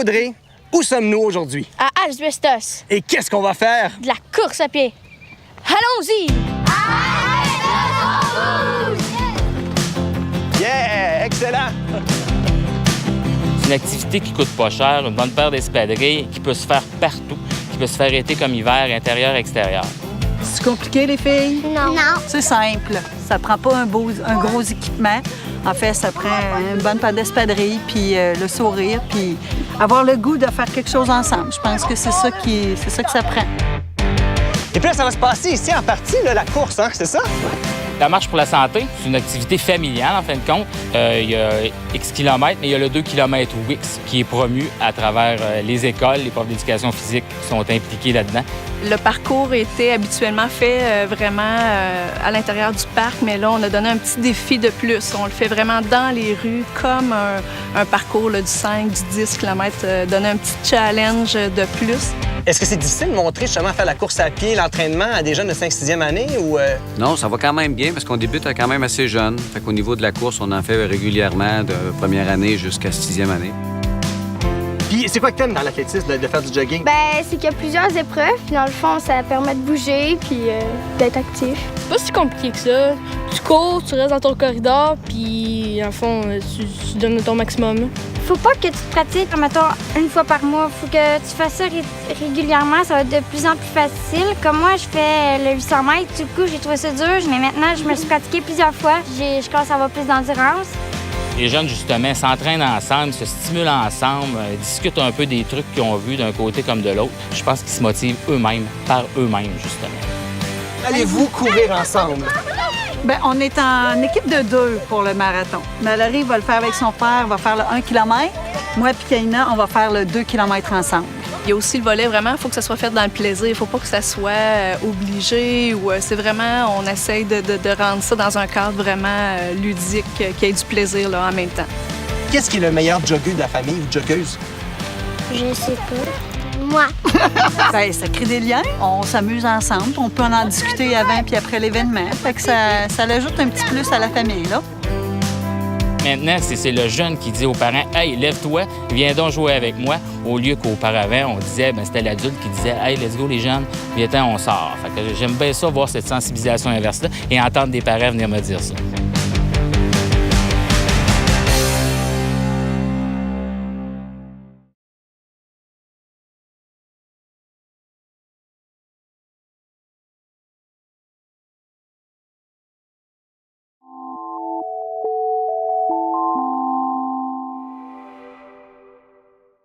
Audrey, où sommes-nous aujourd'hui? À Asbestos. Et qu'est-ce qu'on va faire? De la course à pied. Allons-y! Yeah! Excellent! C'est une activité qui coûte pas cher, une bonne paire d'espadrilles qui peut se faire partout, qui peut se faire été comme hiver, intérieur, extérieur. C'est compliqué, les filles? Non. C'est simple. Ça prend pas un gros équipement. En fait, ça prend une bonne paire d'espadrilles, puis le sourire, puis avoir le goût de faire quelque chose ensemble. Je pense que c'est ça que ça prend. Et puis là, ça va se passer ici en partie, là, la course, hein, c'est ça? La marche pour la santé, c'est une activité familiale, en fin de compte. Il y a X kilomètres, mais il y a le 2 km Wix qui est promu à travers les écoles, les profs d'éducation physique qui sont impliqués là-dedans. Le parcours était habituellement fait vraiment à l'intérieur du parc, mais là, on a donné un petit défi de plus. On le fait vraiment dans les rues, comme un parcours là, du 5, du 10 km, donner un petit challenge de plus. Est-ce que c'est difficile de montrer justement faire la course à pied, l'entraînement à des jeunes de 5-6e année ou... Non, ça va quand même bien parce qu'on débute quand même assez jeune. Fait qu'au niveau de la course, on en fait régulièrement de première année jusqu'à 6e année. Puis c'est quoi que t'aimes dans l'athlétisme de faire du jogging? Ben, c'est qu'il y a plusieurs épreuves, puis dans le fond, ça permet de bouger puis d'être actif. C'est pas si compliqué que ça. Tu cours, tu restes dans ton corridor, puis en fond, tu donnes ton maximum. Faut pas que tu te pratiques, mettons, une fois par mois. Faut que tu fasses ça régulièrement, ça va être de plus en plus facile. Comme moi, je fais le 800 mètres, du coup, j'ai trouvé ça dur, mais maintenant, je me suis pratiquée plusieurs fois. Je commence à avoir plus d'endurance. Les jeunes, justement, s'entraînent ensemble, se stimulent ensemble, discutent un peu des trucs qu'ils ont vus d'un côté comme de l'autre. Je pense qu'ils se motivent eux-mêmes, par eux-mêmes, justement. Allez-vous courir ensemble? Bien, on est en équipe de 2 pour le marathon. Mallory va le faire avec son frère, va faire le 1 km. Moi et Kaina, on va faire le 2 km ensemble. Il y a aussi le volet, vraiment, il faut que ça soit fait dans le plaisir. Il ne faut pas que ça soit obligé ou c'est vraiment, on essaye de rendre ça dans un cadre vraiment ludique, qu'il y ait du plaisir là, en même temps. Qu'est-ce qui est le meilleur jogger de la famille ou joggeuse? Je sais pas. Moi. Bien, ça crée des liens. On s'amuse ensemble. On peut en discuter avant puis après l'événement. Fait que ça l'ajoute un petit plus à la famille, là. Maintenant, c'est le jeune qui dit aux parents « Hey, lève-toi, viens donc jouer avec moi », au lieu qu'auparavant, on disait, c'était l'adulte qui disait « Hey, let's go les jeunes, viens-t'en, on sort ». Fait que j'aime bien ça, voir cette sensibilisation inverse-là et entendre des parents venir me dire ça.